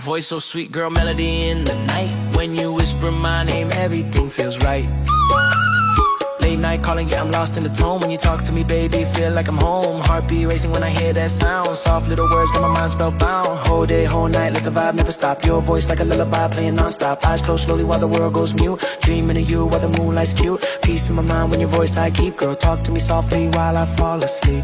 Voice so sweet, girl, melody in the night. When you whisper my name, everything feels right. Late night calling, yeah, I'm lost in the tone. When you talk to me, baby, feel like I'm home. Heartbeat racing when I hear that sound. Soft little words got my mind spellbound. Whole day, whole night, let the vibe never stop. Your voice like a lullaby playing non-stop. Eyes closed slowly while the world goes mute. Dreaming of you while the moonlight's cute. Peace in my mind when your voice I keep. Girl, talk to me softly while I fall asleep.